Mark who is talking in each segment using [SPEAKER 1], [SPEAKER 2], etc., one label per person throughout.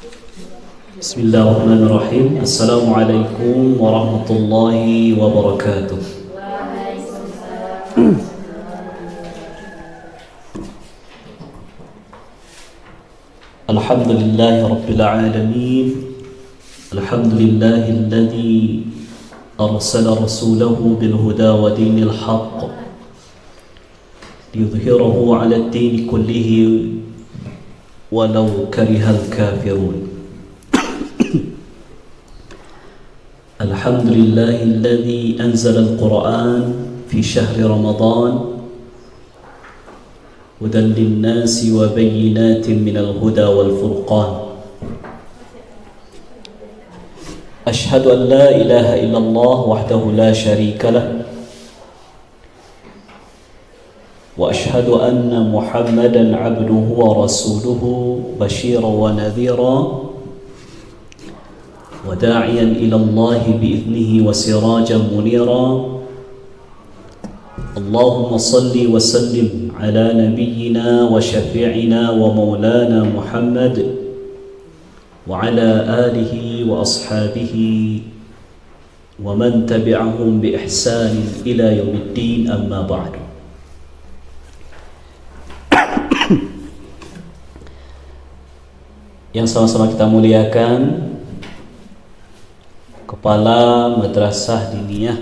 [SPEAKER 1] Bismillahirrahmanirrahim. Assalamualaikum warahmatullahi wabarakatuh. Alhamdulillahi rabbil alamin. Alhamdulillahilladzi arsala rasulahu bil huda wa dinil haqq liyudhhirahu 'ala ad-din kullihi walau karihal kafirun. Alhamdulillahilladzi anzala al-Qur'an fi syahri Ramadan hudan lin-nasi wa bayyinatin minal huda wal furqan. Ashhadu an la ilaha illallah wahdahu la syarika lah wa ashhadu anna Muhammadan 'abduhu wa rasuluhu basyiran wa nadhiran wa da'iyan ila Allah bi'idhnihi wa sirajan munira. Allahumma salli wa sallim ala nabiyyina wa syafi'ina wa maulana Muhammad wa ala alihi wa ashabihi wa man tabi'ahum bi ihsanin ila yaumiddin, amma ba'du. Yang sama-sama kita muliakan, Kepala Madrasah Diniyah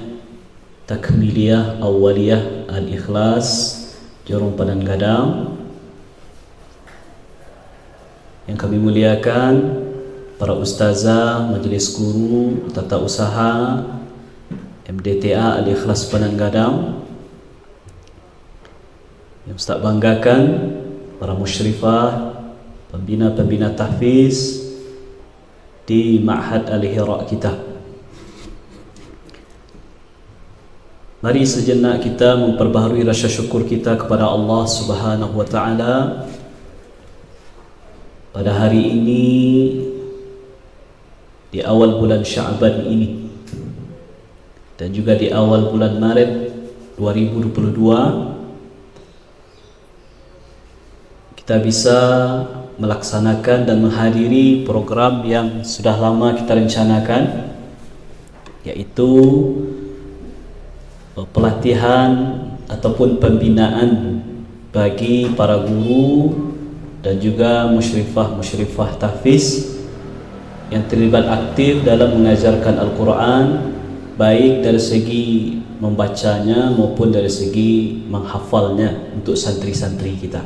[SPEAKER 1] Takmiliyah Awaliyah Al-Ikhlas Jorong Padang Gadang, yang kami muliakan para ustazah, majelis guru, tata usaha MDTA Al-Ikhlas Padang Gadang, yang Ustaz banggakan para musyrifah, pembina-pembina tahfiz di Ma'had Al-Hira kita. Mari sejenak kita memperbaharui rasa syukur kita kepada Allah Subhanahu wa taala pada hari ini, di awal bulan Sya'ban ini, dan juga di awal bulan Maret 2022, kita bisa melaksanakan dan menghadiri program yang sudah lama kita rencanakan, yaitu pelatihan ataupun pembinaan bagi para guru dan juga musyrifah tahfiz yang terlibat aktif dalam mengajarkan Al-Quran, baik dari segi membacanya maupun dari segi menghafalnya untuk santri-santri kita.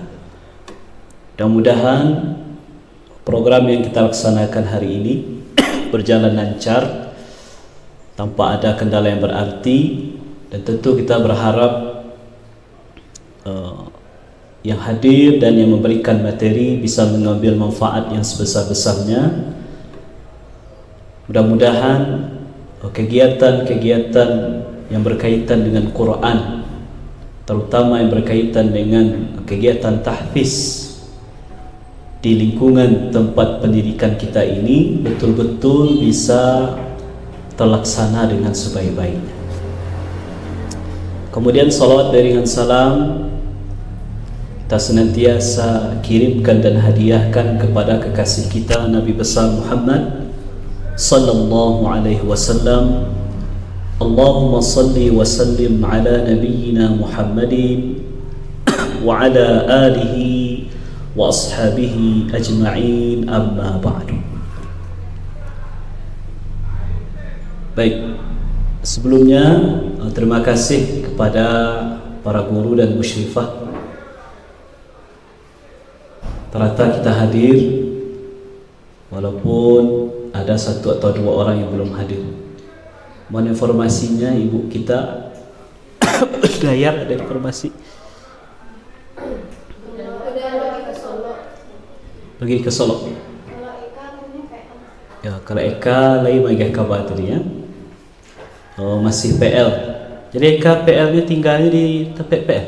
[SPEAKER 1] Mudah-mudahan program yang kita laksanakan hari ini berjalan lancar tanpa ada kendala yang berarti, dan tentu kita berharap yang hadir dan yang memberikan materi bisa mengambil manfaat yang sebesar-besarnya. Mudah-mudahan kegiatan-kegiatan yang berkaitan dengan Quran, terutama yang berkaitan dengan kegiatan tahfiz di lingkungan tempat pendidikan kita ini, betul-betul bisa terlaksana dengan sebaik-baiknya. Kemudian salawat dengan salam kita senantiasa kirimkan dan hadiahkan kepada kekasih kita Nabi besar Muhammad sallallahu alaihi wasallam. Allahumma salli wa sallim ala nabiyyina Muhammadin wa ala alihi wa ashabihi ajma'in, amma ba'du. Baik, sebelumnya terima kasih kepada para guru dan musyrifah. Ternyata kita hadir walaupun ada satu atau dua orang yang belum hadir. Mohon informasinya, ibu kita Dayar, ada informasi? Pergi ke Solo. Ya, kalau Eka lagi bagi kabar tadi ya. Oh, masih PL. Jadi Eka PL-nya tinggalnya di tempat PL.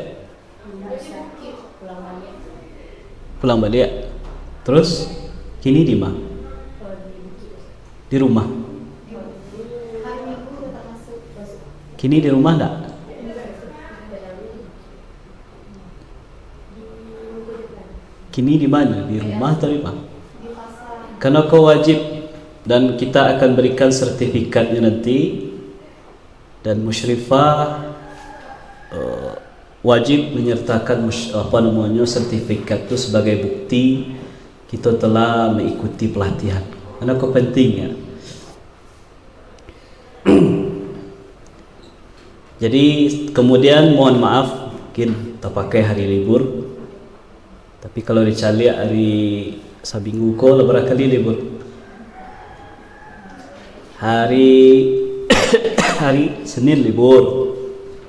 [SPEAKER 1] Pulang balik. Terus kini di mana? Di rumah. Kini di rumah enggak? Kini di mana? Di rumah atau di mana? Karena kau wajib, dan kita akan berikan sertifikatnya nanti, dan musyrifah wajib menyertakan sertifikat itu sebagai bukti kita telah mengikuti pelatihan. Karena kau pentingnya. Jadi kemudian mohon maaf mungkin tak pakai hari libur, tapi kalau dicari hari Sabinggu ko beberapa kali libur. Hari Senin libur,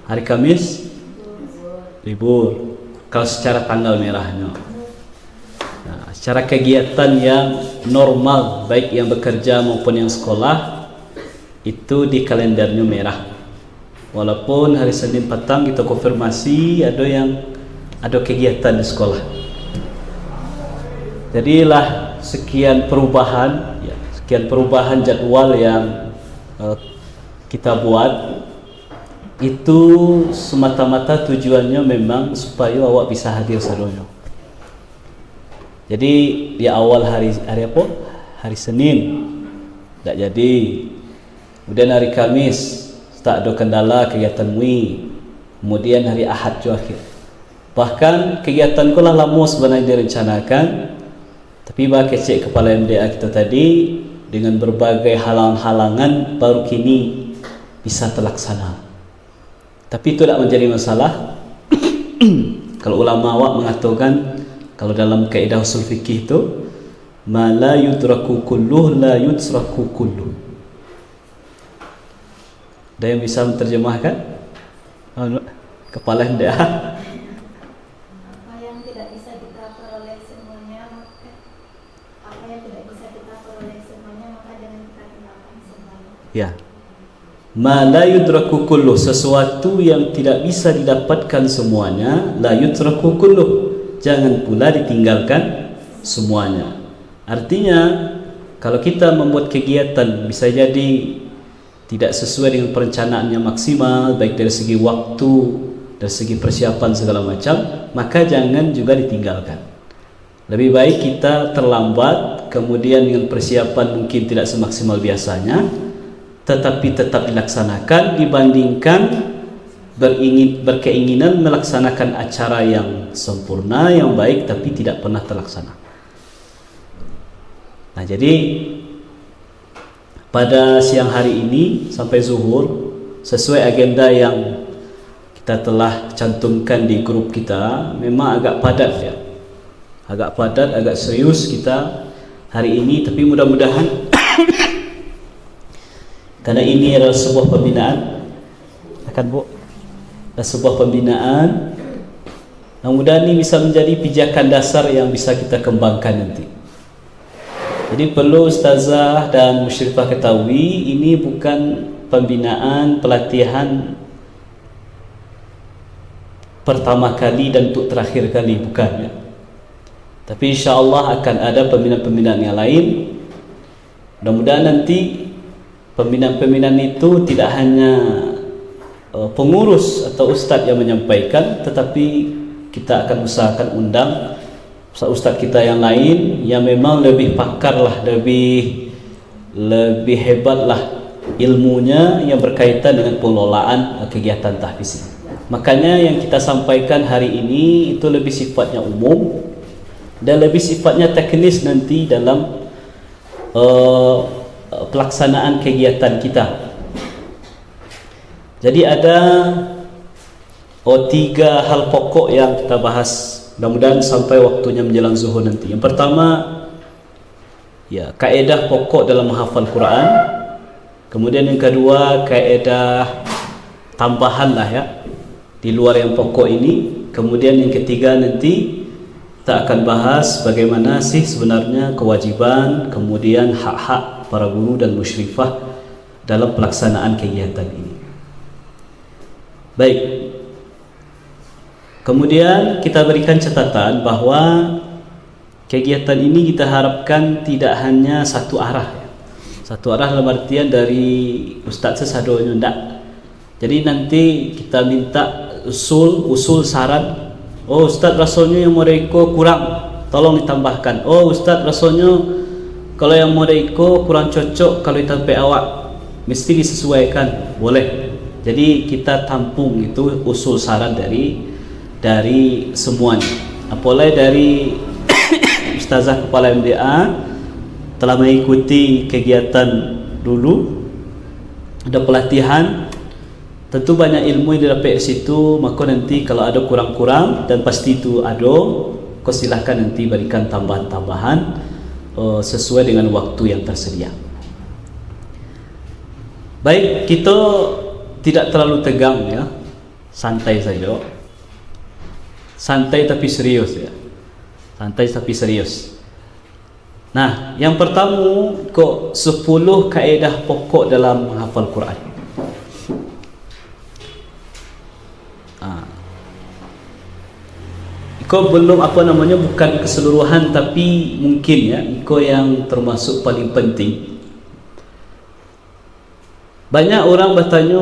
[SPEAKER 1] hari Kamis libur. Kalau secara tanggal merahnya. Nah, secara kegiatan yang normal, baik yang bekerja maupun yang sekolah, itu di kalendernya merah. Walaupun hari Senin petang kita konfirmasi ada kegiatan di sekolah. Jadilah sekian perubahan jadwal yang kita buat itu semata-mata tujuannya memang supaya awak bisa hadir sadonya. Jadi di awal hari Senin tak jadi, kemudian hari Kamis tak ada kendala kegiatan MUI, kemudian hari Ahad juga akhir. Bahkan kegiatan ko lah lama sebenarnya direncanakan, tapi bah kecek kepala MDA kita tadi dengan berbagai halangan baru kini bisa terlaksana. Tapi itu tidak menjadi masalah. Kalau ulama awak mengatakan, kalau dalam kaidah usul fikih itu, ma la yudraku kulluh la yutraku kulluh. Ada yang bisa menerjemahkan? Kepala MDA.
[SPEAKER 2] Apa yang tidak bisa kita peroleh semuanya, maka jangan kita tinggalkan semuanya.
[SPEAKER 1] Ya. Ma la yudraku kulluh, sesuatu yang tidak bisa didapatkan semuanya, la yudraku kulluh, jangan pula ditinggalkan semuanya. Artinya kalau kita membuat kegiatan bisa jadi tidak sesuai dengan perencanaan yang maksimal, baik dari segi waktu, dari segi persiapan segala macam, maka jangan juga ditinggalkan. Lebih baik kita terlambat, kemudian dengan persiapan mungkin tidak semaksimal biasanya, tetapi tetap dilaksanakan, dibandingkan berkeinginan melaksanakan acara yang sempurna, yang baik, tapi tidak pernah terlaksana. Nah, jadi pada siang hari ini sampai zuhur, sesuai agenda yang kita telah cantumkan di grup kita, memang agak padat ya. Agak padat, agak serius kita hari ini, tapi mudah-mudahan karena ini adalah sebuah pembinaan, sebuah pembinaan, mudah-mudahan ini bisa menjadi pijakan dasar yang bisa kita kembangkan nanti. Jadi perlu ustazah dan musyrifah ketahui, ini bukan pembinaan pelatihan pertama kali dan untuk terakhir kali, bukan ya. Tapi insyaAllah akan ada pembinaan-pembinaan yang lain. Mudah-mudahan nanti pembinaan-pembinaan itu tidak hanya pengurus atau ustadz yang menyampaikan, tetapi kita akan usahakan undang ustadz kita yang lain yang memang lebih pakar lah, lebih hebat lah ilmunya yang berkaitan dengan pengelolaan kegiatan tahfiz. Makanya yang kita sampaikan hari ini itu lebih sifatnya umum dan lebih sifatnya teknis nanti dalam pelaksanaan kegiatan kita. Jadi ada 3 hal pokok yang kita bahas, mudah-mudahan sampai waktunya menjelang zuhur nanti. Yang pertama, ya, kaedah pokok dalam menghafal Quran. Kemudian yang kedua, kaedah tambahan lah ya, di luar yang pokok ini. Kemudian yang ketiga nanti kita akan bahas bagaimana sih sebenarnya kewajiban, kemudian hak-hak para guru dan musyrifah dalam pelaksanaan kegiatan ini. Baik. Kemudian kita berikan catatan bahwa kegiatan ini kita harapkan tidak hanya satu arah ya. Satu arah dalam artian dari ustaz sesadonya, enggak. Jadi nanti kita minta usul saran. Oh ustaz rasanya yang mereka kurang, tolong ditambahkan. Oh ustaz rasanya Kalau yang modeko kurang cocok, kalau sampai awak mesti disesuaikan, boleh. Jadi kita tampung itu usul saran dari semuanya. Apalagi dari Ustazah Kepala MDA telah mengikuti kegiatan dulu, ada pelatihan, tentu banyak ilmu yang didapat di situ. Maka nanti kalau ada kurang-kurang, dan pasti itu ada, kau silahkan nanti berikan tambahan-tambahan sesuai dengan waktu yang tersedia. Baik, kita tidak terlalu tegang ya, santai saja, santai tapi serius ya, santai tapi serius. Nah, yang pertama, kok 10 kaedah pokok dalam menghafal Quran. Kau belum bukan keseluruhan, tapi mungkin ya, kau yang termasuk paling penting. Banyak orang bertanya,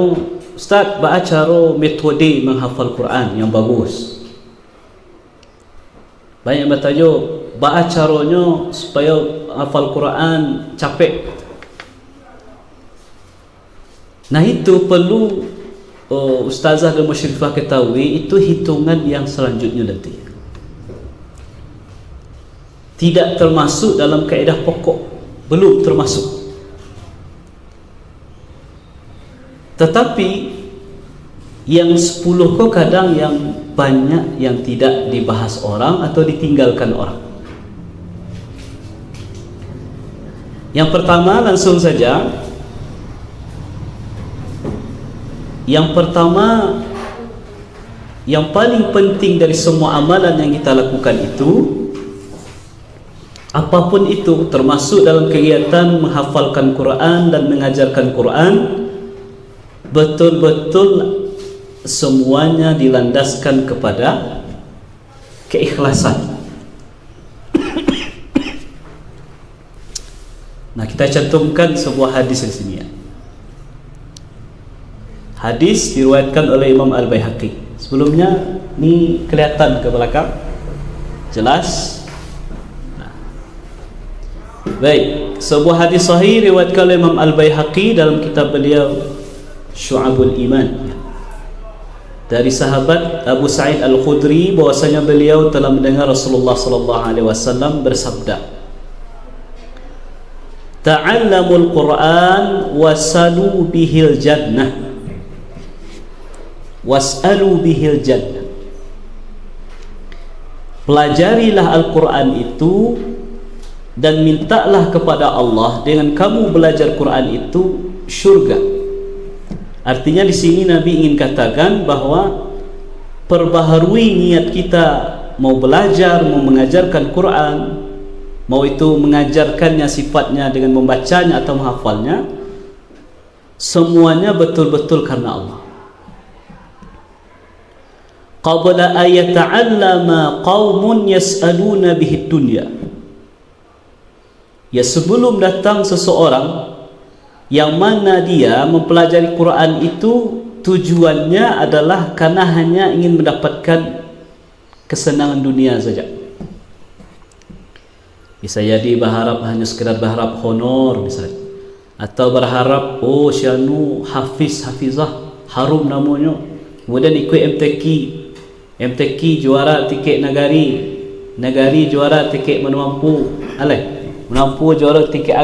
[SPEAKER 1] Ustaz, apa cara metode menghafal Quran yang bagus? Banyak bertanya, apa caranya supaya hafal Quran capek? Nah, itu perlu Ustazah dan Musyrifah ketahui, itu hitungan yang selanjutnya nanti. Tidak termasuk dalam kaedah pokok, belum termasuk. Tetapi yang 10 kok kadang yang banyak yang tidak dibahas orang atau ditinggalkan orang. Yang pertama, langsung saja. Yang pertama, yang paling penting dari semua amalan yang kita lakukan itu, apapun itu, termasuk dalam kegiatan menghafalkan Quran dan mengajarkan Quran, betul-betul semuanya dilandaskan kepada keikhlasan. Nah, kita cantumkan sebuah hadis di sini ya. Hadis diriwayatkan oleh Imam Al-Baihaqi. Sebelumnya ni kelihatan ke belakang? Jelas? Nah. Baik, sebuah hadis sahih diriwayatkan oleh Imam Al-Baihaqi dalam kitab beliau Syu'abul Iman, dari sahabat Abu Sa'id Al-Khudri, bahwasanya beliau telah mendengar Rasulullah sallallahu alaihi wasallam bersabda, "Ta'allamul Qur'an wasalu bihil jannah." Was'alu bihil jannah. Pelajarilah Al-Quran itu dan mintalah kepada Allah dengan kamu belajar Quran itu syurga. Artinya di sini Nabi ingin katakan bahwa perbaharui niat kita mau belajar, mau mengajarkan Quran, mau itu mengajarkannya sifatnya dengan membacanya atau menghafalnya, semuanya betul-betul karena Allah. Qabla ayata'allama qaumun yas'aluna bihid dunya. Ya, sebelum datang seseorang yang mana dia mempelajari Quran itu tujuannya adalah karena hanya ingin mendapatkan kesenangan dunia saja. Bisa jadi berharap hanya sekedar berharap honor misalnya, atau berharap syanu hafizah harum namanya, kemudian ikut MTQ juara tiket Nagari juara tiket menampu juara tiket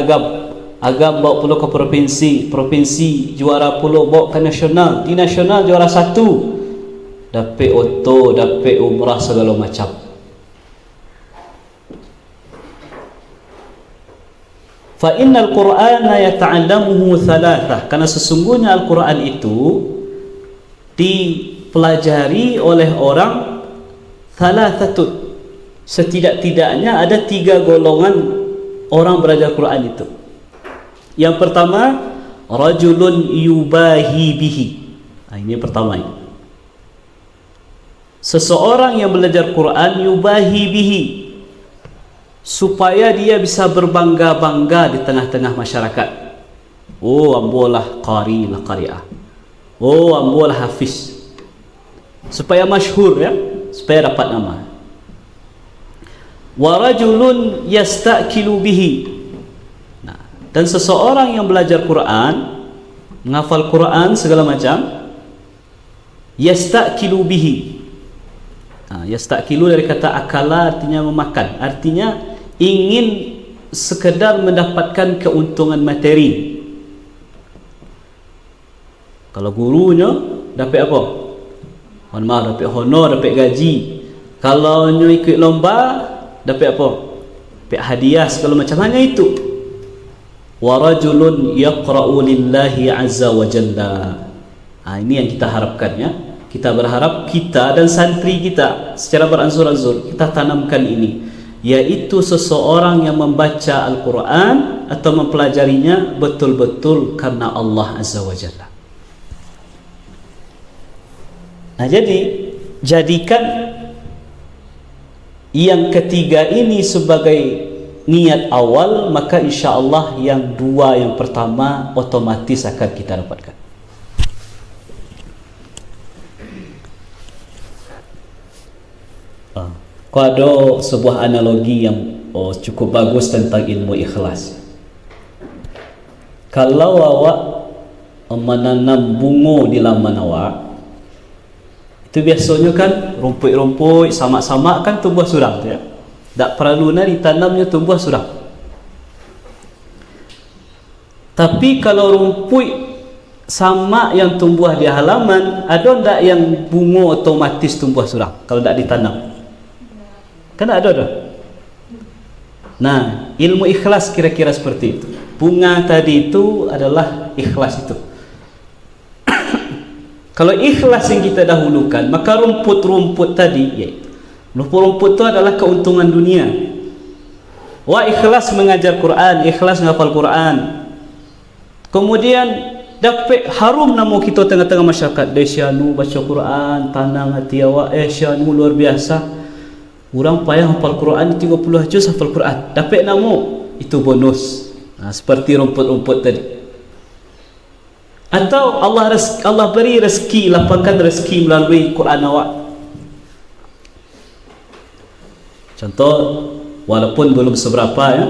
[SPEAKER 1] Agam bawa pulau ke provinsi juara pulau bawa ke nasional, di nasional juara 1, dapat auto, dapat umrah segala macam. Fa innal Qur'ana yata'allamuhu thalathah, karena sesungguhnya Al-Quran itu dipelajari oleh orang thalathatun, setidak-tidaknya ada 3 golongan orang belajar Quran itu. Yang pertama, rajulun yubahi bihi. Ini pertama ini. Seseorang yang belajar Quran yubahi bihi, supaya dia bisa berbangga-bangga di tengah-tengah masyarakat. Ambolah qari la qari'ah. Ambolah hafiz. Supaya masyhur ya, supaya dapat nama. Wa rajulun yastakilu bihi. Dan seseorang yang belajar Quran, menghafal Quran segala macam, yastakilu bihi. Yastakilu dari kata akala, artinya memakan, artinya ingin sekedar mendapatkan keuntungan materi. Kalau gurunya dapat apa? Mohon maaf, dapat honor, dapat gaji. Kalau nyo ikut lomba, dapat apa? Dapat hadiah segala macam. Hanya itu. Wa rajulun yaqra'u lillahi azza wa jalla. Ini yang kita harapkan, ya. Kita berharap kita dan santri kita secara beransur-ansur kita tanamkan ini, yaitu seseorang yang membaca Al-Quran atau mempelajarinya betul-betul karena Allah azza wa jalla. Nah, jadi jadikan yang ketiga ini sebagai niat awal, maka insya-Allah yang dua yang pertama otomatis akan kita dapatkan. Kau ada sebuah analogi yang cukup bagus tentang ilmu ikhlas. Kalau awak menanam bunga di laman awak, itu biasanya kan rumput-rumput sama-sama kan tumbuh surang, ya. Tak perlu nak ditanamnya tumbuh surang. Tapi kalau rumput sama yang tumbuh di halaman, ada tak yang bunga otomatis tumbuh surang kalau tak ditanam? Kan ada dah. Nah, ilmu ikhlas kira-kira seperti itu. Bunga tadi itu adalah ikhlas itu. Kalau ikhlas yang kita dahulukan, maka rumput-rumput tadi, ya, rumput-rumput itu adalah keuntungan dunia. Wah, ikhlas mengajar Quran, ikhlas menghafal Quran. Kemudian dapat harum nama kita tengah-tengah masyarakat. Syanu baca Quran, tanang hati awak, syanu luar biasa. Orang payah hafal Quran 30 juz hafal Quran, dapat nama, itu bonus. Seperti rumput-rumput tadi. Atau Allah beri rezeki, lapangkan rezeki melalui Quran awak. Contoh, walaupun belum seberapa, ya,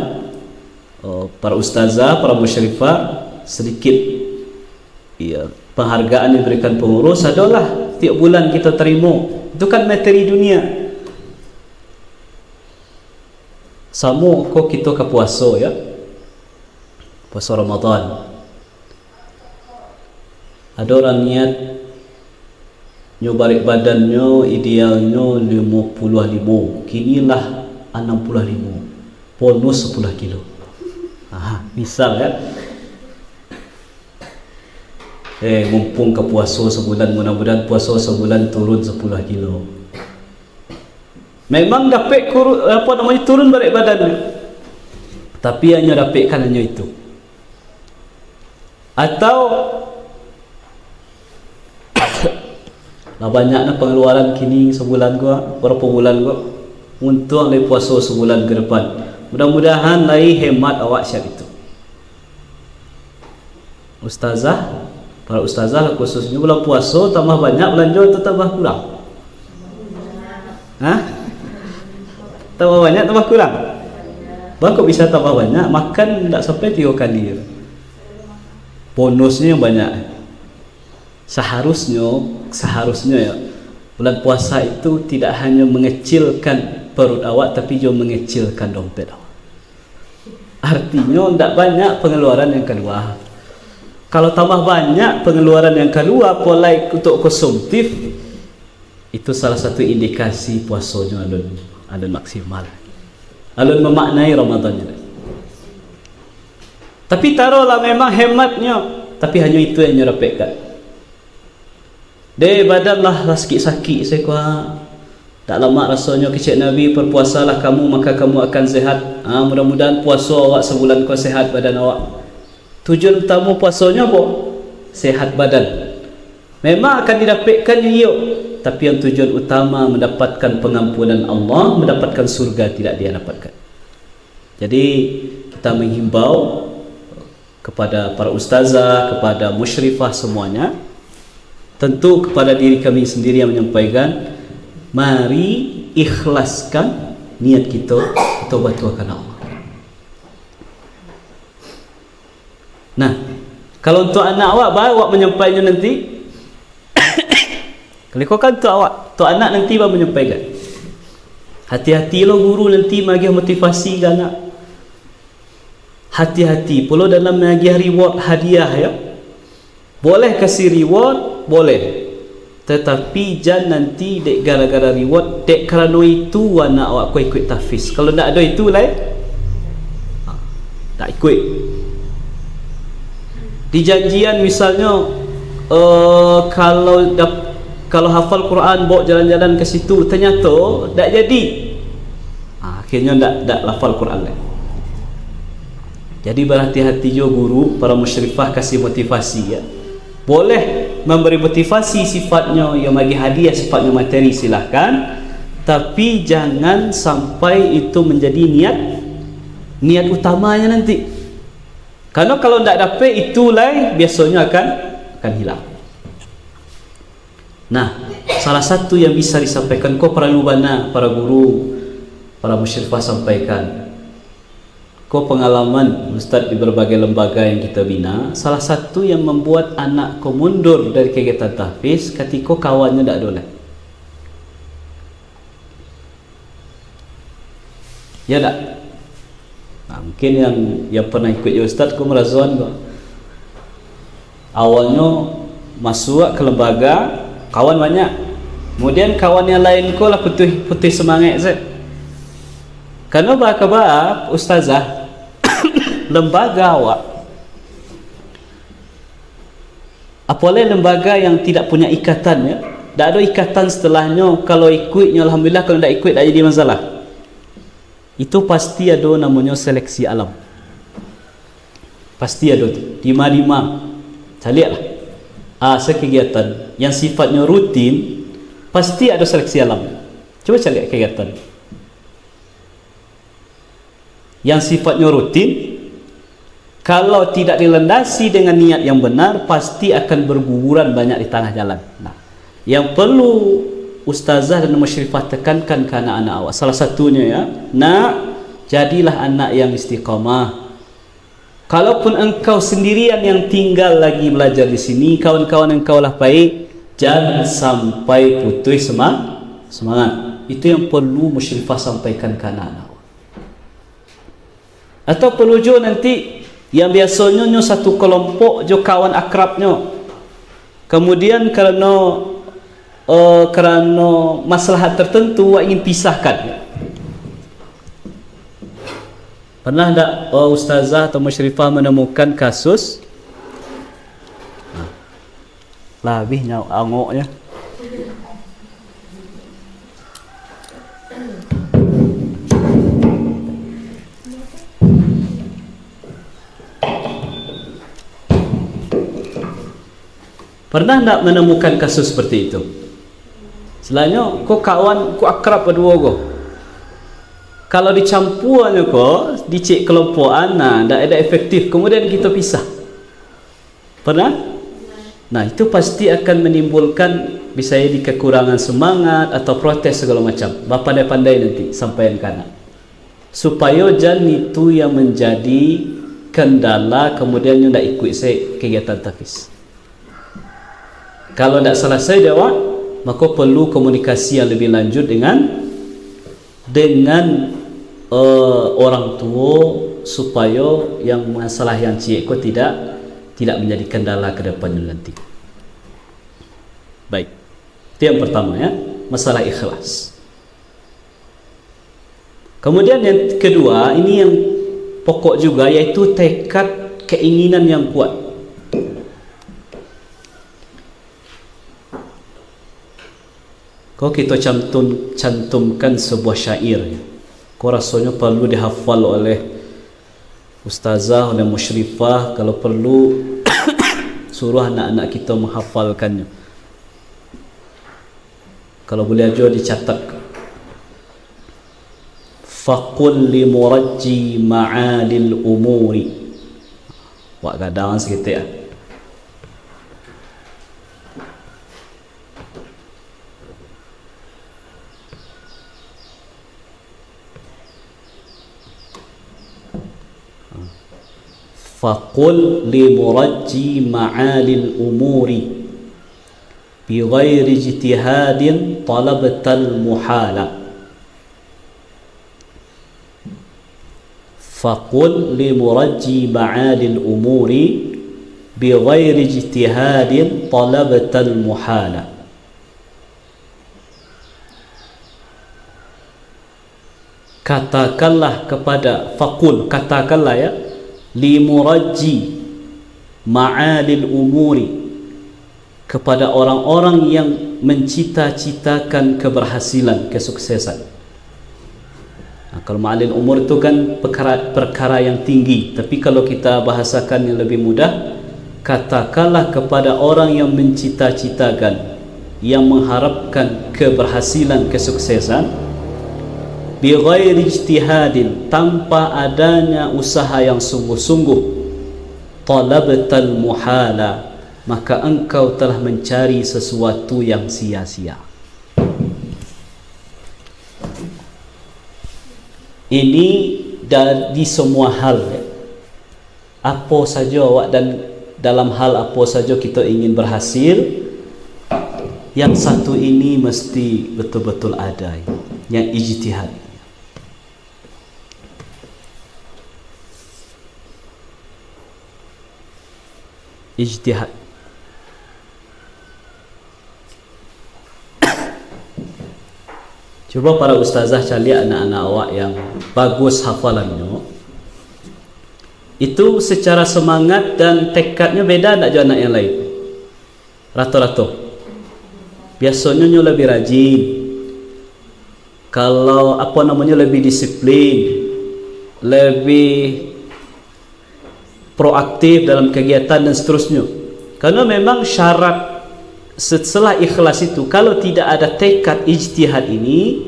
[SPEAKER 1] para ustazah, para musyrifah sedikit, ya, penghargaan diberikan pengurus adalah tiap bulan kita terima. Itu kan materi dunia. Sama kok kita ke puasa, ya, puasa Ramadan. Ada orang niat nyobarik badannya idealnya 55, kinilah 65, bonus 10 kilo. Misal, ya, mumpung ke puasa sebulan, mudah-mudahan puasa sebulan turun 10 kilo. Memang dapat turun balik badannya, tapi hanya dapatkan hanya itu. Atau lah banyaknya pengeluaran kini sebulan gua, berapa bulan gua, untung lagi puasa sebulan ke depan. Mudah-mudahan lagi hemat awak siap itu. Ustazah, para ustazah khususnya bulan puasa tambah banyak belanja atau tambah kurang? Tambah banyak, tambah kurang? Kok bisa tambah banyak? Makan tak sampai 3 kali. Bonusnya yang banyak. Seharusnya, ya, bulan puasa itu tidak hanya mengecilkan perut awak, tapi juga mengecilkan dompet awak. Artinya tidak banyak pengeluaran yang keluar. Kalau tambah banyak pengeluaran yang keluar, pola untuk konsumtif, itu salah satu indikasi puasanya alun maksimal, alun memaknai Ramadannya. Tapi taruhlah memang hematnya, tapi hanya itu yang nyerapkan. Badanlah sakit-sakit saya kuah. Tak lama rasanya kecik Nabi, berpuasalah kamu maka kamu akan sehat. Mudah-mudahan puasa awak sebulan kau sehat badan awak. Tujuan utama puasanya apa? Sehat badan. Memang akan didapatkan yuk, tapi yang tujuan utama mendapatkan pengampunan Allah, mendapatkan surga tidak dia dapatkan. Jadi kita menghimbau kepada para ustazah, kepada musyrifah semuanya, tentu kepada diri kami sendiri yang menyampaikan, mari ikhlaskan niat kita betul-betul karena Allah. Nah, kalau untuk anak awak, baru awak menyampaikan nanti. Kalau kau kan untuk awak, untuk anak nanti baru menyampaikan. Hati-hati lo guru nanti bagi motivasi ke anak. Hati-hati pula dalam bagi reward hadiah ya. Boleh kasih reward, boleh. Tetapi jangan nanti dek gara-gara reward, dek kerana itu anak awak kau ikut tahfiz. Kalau tak ada itu lah, tak ikut. Di janjian misalnya, kalau hafal Quran bawa jalan-jalan ke situ, ternyata tak jadi. Akhirnya tak hafal Quran lah. Jadi berhati-hati juga guru, para musyrifah kasih motivasi ya. Boleh memberi motivasi sifatnya yang bagi hadiah, sifatnya materi, silahkan. Tapi jangan sampai itu menjadi niat utamanya nanti. Karena kalau tidak dapat itulah biasanya akan hilang. Nah, salah satu yang bisa disampaikan, kau perlu mana para guru, para musyrifah sampaikan. Kau pengalaman Ustaz di berbagai lembaga yang kita bina, salah satu yang membuat anak kau mundur dari kegiatan tahfiz ketika kawannya tak ada. Ya tak? Nah, mungkin yang pernah ikut ya Ustaz, kau merazuan kau. Awalnya masuk ke lembaga, kawan banyak. Kemudian kawan yang lain kau lah putih semangat Ustaz. Karena bahak ustazah lembaga awak, apalagi lembaga yang tidak punya ikatan ya, tak ada ikatan setelahnya. Kalau ikutnya alhamdulillah, kalau tak ikut tak jadi masalah. Itu pasti ada namanya seleksi alam, pasti ada tu dima caliaklah. Sekegiatan yang sifatnya rutin pasti ada seleksi alam. Coba cari kegiatan yang sifatnya rutin, kalau tidak dilandasi dengan niat yang benar, pasti akan berguguran banyak di tengah jalan. Nah, yang perlu ustazah dan musyrifah tekankan ke anak-anak awak, salah satunya ya, nak, jadilah anak yang istiqamah. Kalaupun engkau sendirian yang tinggal lagi belajar di sini, kawan-kawan engkau lah baik, jangan sampai putus semangat. Itu yang perlu musyrifah sampaikan ke anak-anak. Atau perlu juga nanti yang biasanya satu kelompok jo kawan akrabnya, kemudian kerana masalah tertentu ingin pisahkan. Pernah tak ustazah atau musyrifah menemukan kasus labihnya angoknya? Pernah tak menemukan kasus seperti itu? Selainnya kau kawan, kau akrab berdua kau, kalau dicampurnya kau dicek kelompokan, nah tak ada efektif, kemudian kita pisah. Pernah? Nah, itu pasti akan menimbulkan bisa jadi kekurangan semangat atau protes segala macam. Pandai-pandai nanti sampaikan ke anak, supaya jangan itu yang menjadi kendala, kemudian yang tak ikut saya kegiatan tahfiz. Kalau tidak selesai jawab, maka perlu komunikasi yang lebih lanjut dengan orang tua, supaya yang masalah yang cikgu tidak menjadi kendala ke depannya nanti. Baik, itu yang pertama ya, masalah ikhlas. Kemudian yang kedua, ini yang pokok juga, yaitu tekad keinginan yang kuat. Kalau kita cantumkan sebuah syair, kau rasanya perlu dihafal oleh ustazah, oleh musyrifah, kalau perlu suruh anak-anak kita menghafalkannya. Kalau boleh aja dicatat. Faqul li murajji ma'alil umuri. Wak kadang sikit ya. faqul li murajji ma'alil umuri bi ghairi ijtihadin talabtal muhala. Faqul li murajji ma'alil umuri bi ghairi ijtihadin talabtal muhala. Katakanlah kepada, faqul, katakanlah ya, li murajji ma'alil umuri, kepada orang-orang yang mencita-citakan keberhasilan, kesuksesan. Nah, kalau ma'alil umur itu kan perkara yang tinggi, tapi kalau kita bahasakan yang lebih mudah, katakanlah kepada orang yang mencita-citakan, yang mengharapkan keberhasilan, kesuksesan, bi ghairi ijtihadin, tanpa adanya usaha yang sungguh-sungguh, talabtal muhala, maka engkau telah mencari sesuatu yang sia-sia. Ini di semua hal ya. Apa saja awak, dan dalam hal apa saja kita ingin berhasil, yang satu ini mesti betul-betul ada, yang ijtihad. Ijtihad. Cuba para ustazah cari anak-anak awak yang bagus hafalannya, itu secara semangat dan tekadnya beda tak jauh anak yang lain? Rata-rata biasanya lebih rajin, kalau apa namanya lebih disiplin, lebih proaktif dalam kegiatan dan seterusnya. Karena memang syarat setelah ikhlas itu, kalau tidak ada tekad ijtihad ini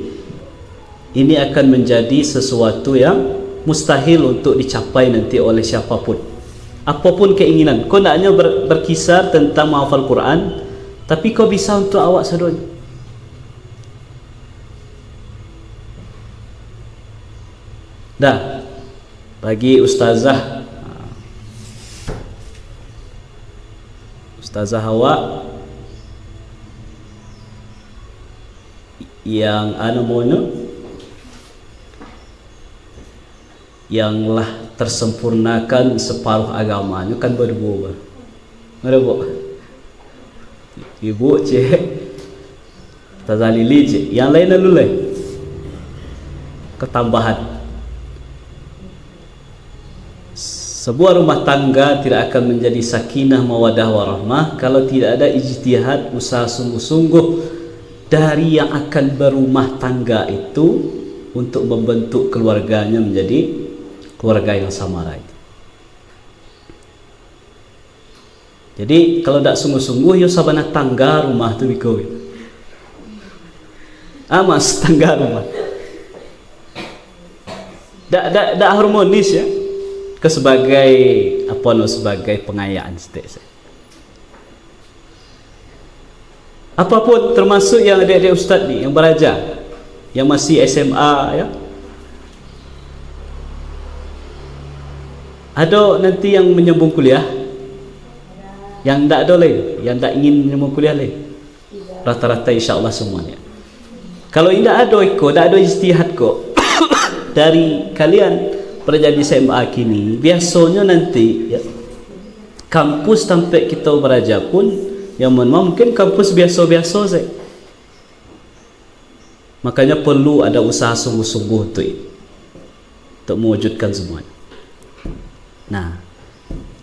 [SPEAKER 1] akan menjadi sesuatu yang mustahil untuk dicapai nanti oleh siapapun. Apapun keinginan, kau nak hanya berkisar tentang menghafal Quran, tapi kau bisa untuk awak sedonya. Dah, bagi ustazah awak yang yang tersempurnakan separuh agamanya kan berdua. Mana bu? Ibu cik, Ustazah Lili cik, yang lain dulu lah. Ketambahan. Sebuah rumah tangga tidak akan menjadi sakinah mawadah warahmah kalau tidak ada ijtihad, usaha sungguh-sungguh dari yang akan berumah tangga itu untuk membentuk keluarganya menjadi keluarga yang samarai. Jadi kalau tak sungguh-sungguh, yo sabana tangga rumah tu biko. Amas tangga rumah. Tak harmonis ya. Sebagai sebagai pengayaan setiap. Apapun termasuk yang adik-adik ustaz ni yang belajar, yang masih SMA ya. Ada nanti yang menyambung kuliah, yang tak ada lain, yang tak ingin menyambung kuliah lain. Rata-rata insya-Allah semuanya. Kalau tidak ada tak ada ijtihad kok dari kalian pelajar di SMA kini, biasanya nanti ya, kampus sampai kita belajar pun yang mungkin kampus biasa-biasa saja. Makanya perlu ada usaha sungguh-sungguh untuk mewujudkan semuanya. Nah,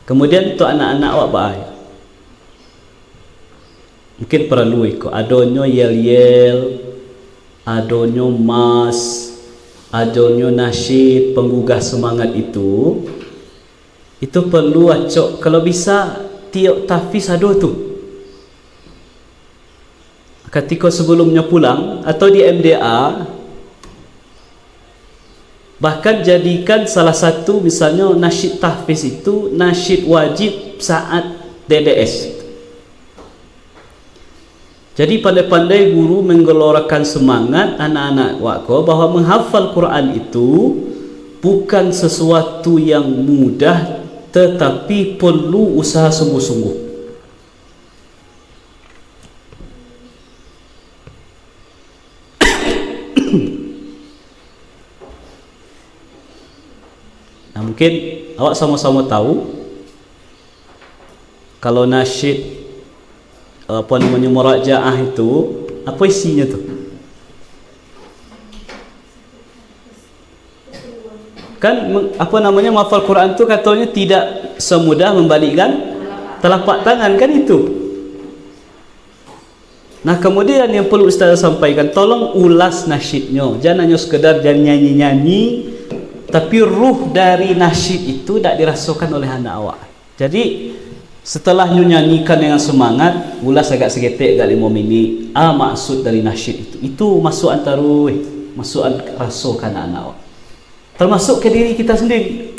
[SPEAKER 1] kemudian untuk anak-anak awak baik, mungkin perlu ikut adonyo yel-yel, adonyo mas, adonyo nasyid, penggugah semangat itu perlu acok, kalau bisa tiap tahfiz ada tu ketika sebelumnya pulang atau di MDA, bahkan jadikan salah satu misalnya nasyid tahfiz itu nasyid wajib saat DDS. Jadi pandai-pandai guru menggelorakan semangat anak-anak wako bahwa menghafal Quran itu bukan sesuatu yang mudah tetapi perlu usaha sungguh-sungguh. Nah, mungkin awak sama-sama tahu kalau nasyid murajaah itu apa isinya tuh? Kan menghafal Quran tu katanya tidak semudah membalikkan telapak tangan, kan itu. Nah, kemudian yang perlu Ustaz sampaikan, tolong ulas nasyidnya. Jangan hanya sekedar nyanyi-nyanyi, tapi ruh dari nasyid itu tak dirasakan oleh anak awak. Jadi setelah nyanyikan dengan semangat, ulas agak segetik, agak 5 minit. Maksud dari nasyid itu masuk antara masuk rasakan anak awak. Termasuk ke diri kita sendiri.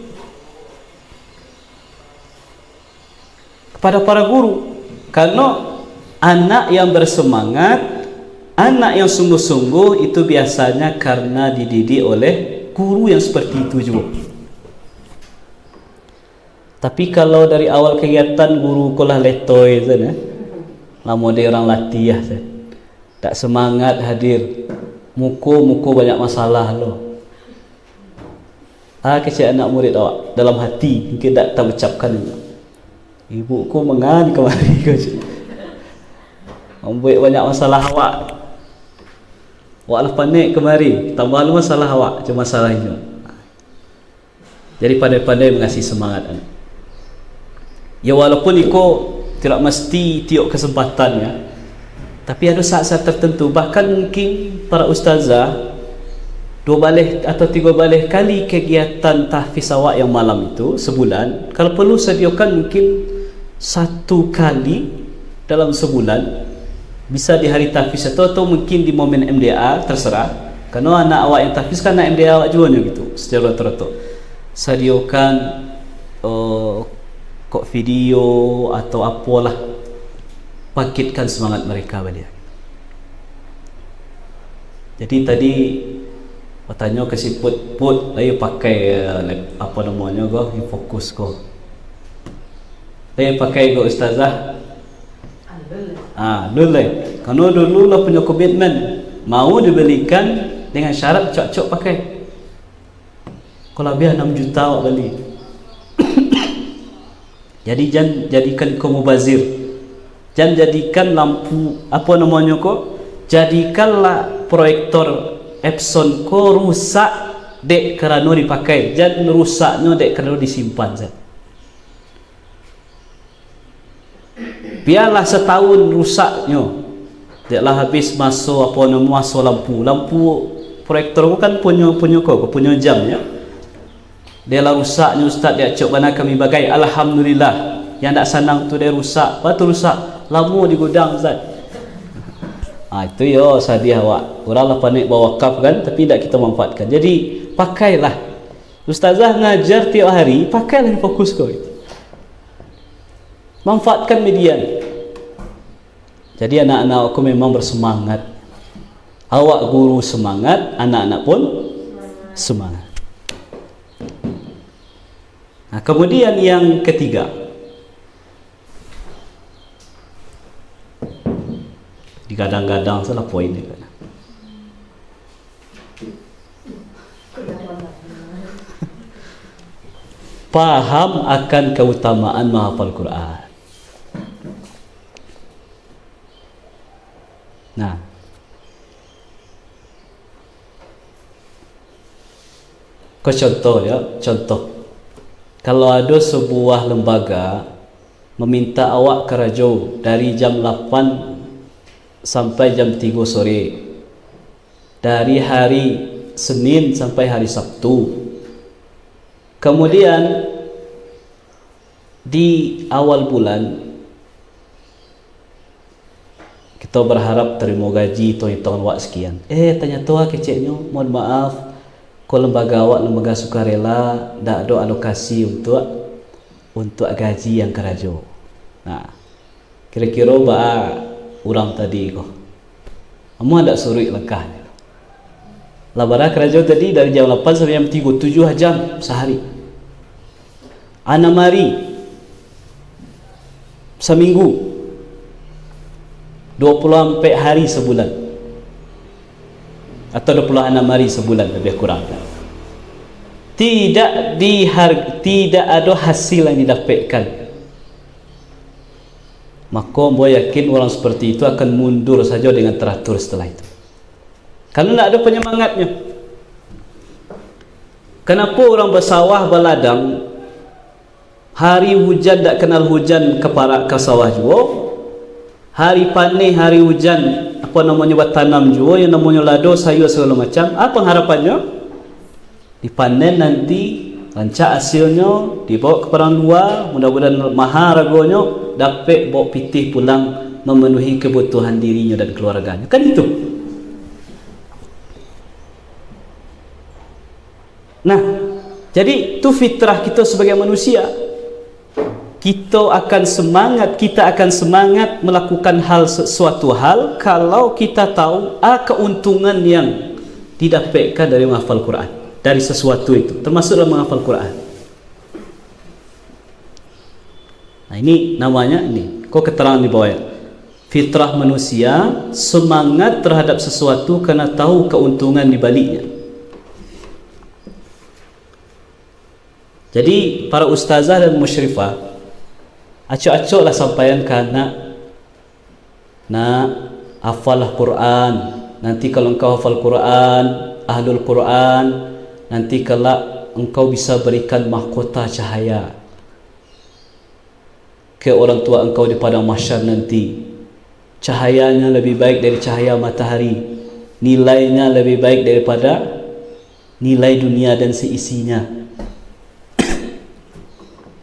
[SPEAKER 1] Kepada para guru, karena anak yang bersemangat, anak yang sungguh-sungguh itu biasanya karena dididik oleh guru yang seperti itu juga. Tapi kalau dari awal kegiatan guru kolah letoy sana, lama dia orang latih ya, tak semangat hadir, muko banyak masalah lo. Kecil anak murid awak dalam hati mungkin tak ucapkan, ibuku mengan kemari kecil, membuat banyak masalah awak lah panik kemari, tambah lu masalah awak cuma masalahnya. Jadi pandai-pandai mengasih semangat anak. Ya walaupun iko tidak mesti tiap kesempatan ya, tapi ada saat-saat tertentu, bahkan mungkin para ustazah 2 balik atau 3 balik kali kegiatan tahfiz awak yang malam itu sebulan, kalau perlu sediakan mungkin 1 kali dalam sebulan, bisa di hari tahfiz atau mungkin di momen MDA, terserah. Karena anak awak yang tahfiz kan anak MDA awak juga gitu, secara teratur sediakan kok video atau apalah, bangkitkan semangat mereka balik. Jadi tadi tanya ke si put ayo pakai apa namanya go fokus go, ayo pakai go ustazah dulu karena dulu lah punya komitmen mau dibelikan dengan syarat cocok pakai. Kalau biar 6 juta awak beli. Jadi jangan jadikan kau mubazir, jangan jadikan lampu apa namanya kok, jadikanlah proyektor Epson ko rusak dek kerana dipakai, jangan rusaknya dek kerana disimpan saja. Biarlah setahun rusaknya, deklah habis masuk apa nama masuk lampu proyektor ko kan punya jam ya. Dia lah rusaknya ustaz, dia cok mana kami bagai, alhamdulillah yang tak senang tu dia rusak, batu rusak lama di gudang ustaz. Itu yo sedih awak. Orang lah panik bawa wakaf kan, tapi tak kita manfaatkan. Jadi pakailah. Ustazah ngajar tiap hari, pakailah fokus kau itu. Manfaatkan media. Jadi anak-anak aku memang bersemangat. Awak guru semangat, anak-anak pun semangat. Nah, kemudian yang ketiga, digadang-gadang salah poin ni kan. Paham akan keutamaan menghafal Quran. Nah, contoh. Kalau ada sebuah lembaga meminta awak kerajo dari jam 8 sampai jam 3 sore, dari hari Senin sampai hari Sabtu. Kemudian di awal bulan kita berharap terima gaji tahun awak sekian. Tanya tua keceknya, mohon maaf, kalau lembaga awak lembaga sukarela tak ada alokasi untuk gaji yang kerajo. Nah, kira-kira orang tadi kok kamu ada suruh lekah labara kerja tadi dari jam 8 sampai jam 3, 7 jam sehari. ana mari seminggu 24 hari sebulan atau 26 hari sebulan lebih kurang, tidak ada hasil yang didapatkan, maka boy yakin orang seperti itu akan mundur saja dengan teratur setelah itu, karena tidak ada penyemangatnya. Kenapa orang bersawah berladang hari hujan tak kenal hujan ke sawah juga, hari panen hari hujan apa namanya bertanam juga, yang namanya lado sayur segala macam, apa harapannya? Dipanen nanti rancak hasilnya, dibawa ke perang luar, mudah-mudahan mahal harganya, dapat bawa pitih pulang memenuhi kebutuhan dirinya dan keluarganya, kan itu. Nah, jadi itu fitrah kita sebagai manusia. Kita akan semangat melakukan suatu hal kalau kita tahu keuntungan yang didapatkan dari menghafal Quran, dari sesuatu itu, termasuk dalam menghafal Quran. Nah, ini namanya, ini kok keterangan di bawah, fitrah manusia semangat terhadap sesuatu karena tahu keuntungan di baliknya. Jadi para ustazah dan musyrifah, acok-acoklah sampaian ke anak, nak hafalah Quran. Nanti kalau engkau hafal Quran, ahlul Quran, nanti kelak engkau bisa berikan mahkota cahaya ke orang tua engkau di padang mahsyar nanti. Cahayanya lebih baik dari cahaya matahari, nilainya lebih baik daripada nilai dunia dan seisinya.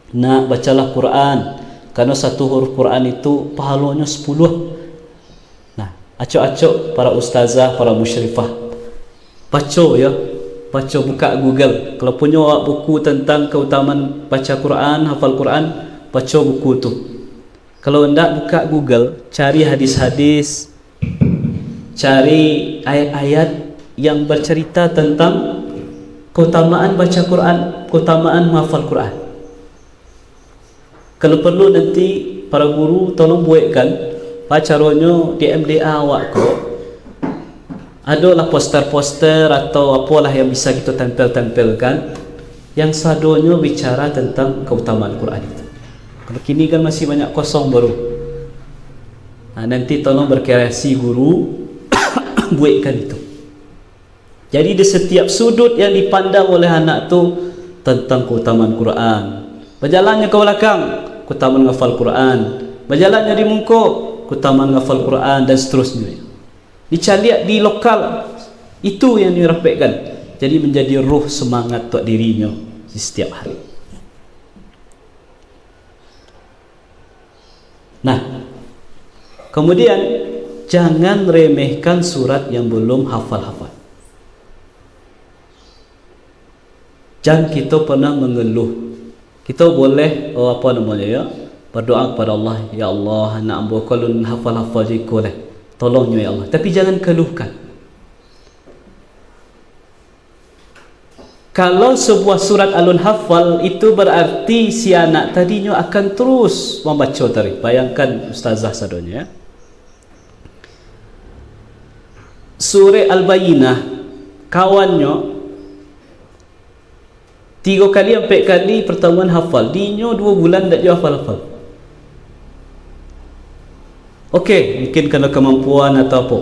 [SPEAKER 1] Nak bacalah Quran, karena satu huruf Quran itu pahalanya 10. Nah, acok-acok para ustazah, para musyrifah, baca ya, baca, buka Google. Kalau punya buku tentang keutamaan baca Quran, hafal Quran, baca buku tu. Kalau hendak buka Google, cari hadis-hadis, cari ayat-ayat yang bercerita tentang keutamaan baca Quran, keutamaan menghafal Quran. Kalau perlu nanti para guru tolong buatkan caranya di MDA awak ko, adalah poster-poster atau apalah yang bisa kita tempel-tempelkan yang sadonya bicara tentang keutamaan Quran itu. Kalau kini kan masih banyak kosong baru. Nah, nanti tolong berkreasi guru buatkan itu. Jadi di setiap sudut yang dipandang oleh anak tu tentang keutamaan Quran. Berjalannya ke belakang, keutamaan menghafal Quran. Berjalannya di muka, keutamaan menghafal Quran, dan seterusnya. Dicari di lokal, itu yang dirapatkan. Jadi menjadi ruh semangat untuk dirinya di setiap hari. Nah, kemudian jangan remehkan surat yang belum hafal-hafal. Jangan kita pernah mengeluh. Kita boleh berdoa kepada Allah, ya Allah, nak ambo kalau hafal-hafal je boleh, tolongnya ya Allah. Tapi jangan keluhkan. Kalau sebuah surat alun hafal, itu berarti si anak tadinya akan terus membaca tadi. Bayangkan ustazah sadonya, surah Al-Bayyinah, kawannya 3 kali 4 kali pertemuan hafal, dinyo 2 bulan tak dia hafal-hafal. Okey, mungkin kerana kemampuan atau apa,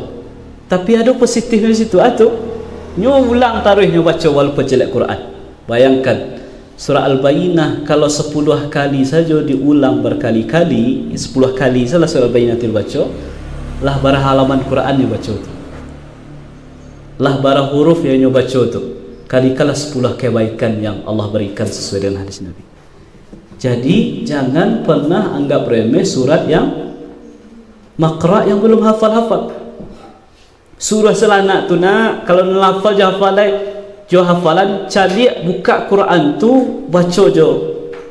[SPEAKER 1] tapi ada positifnya di situ. Nyo ulang taruh nyo baca walaupun jelek Quran. Bayangkan surah Al-Bayyinah kalau 10 kali saja diulang berkali-kali, 10 kali salah surah Al-Bayyinah dibaca, lah bara halaman Quran nyo baca tu, lah bara huruf yang nyo baca tu, kali-kala 10 kebaikan yang Allah berikan sesuai dengan hadis Nabi. Jadi jangan pernah anggap remeh surat yang makra yang belum hafal-hafal. Surah selanak tu nak, kalau nak hafal je hafalai, jo hafalan, cari buka Quran tu baca je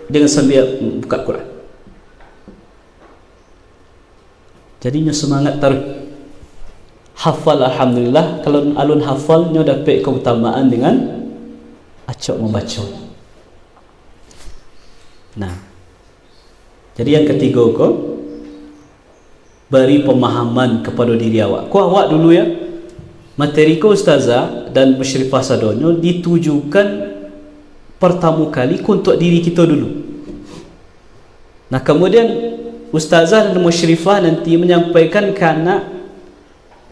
[SPEAKER 1] dengan sambil buka Quran. Jadinya semangat taruh hafal. Alhamdulillah, kalau alun hafalnya dapat keutamaan dengan acok membaca. Nah, jadi yang ketiga ko, beri pemahaman kepada diri awak. Ko awak dulu ya, materi ko ustazah dan musyrifah sadonyo ditujukan pertama kali untuk diri kita dulu. Nah, kemudian ustazah dan musyrifah nanti menyampaikan ke anak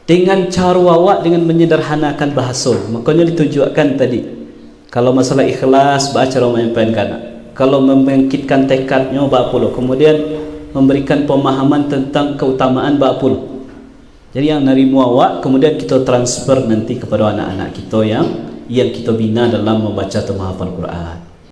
[SPEAKER 1] dengan cara awak, dengan menyederhanakan bahasa. Makanya ditujukan tadi, kalau masalah ikhlas baca cara menyampaikan ke anak, kalau membangkitkan tekadnya bapuluh, kemudian memberikan pemahaman tentang keutamaan bapuluh. Jadi yang narimu awak, kemudian kita transfer nanti kepada anak-anak kita yang kita bina dalam membaca atau menghafal Quran.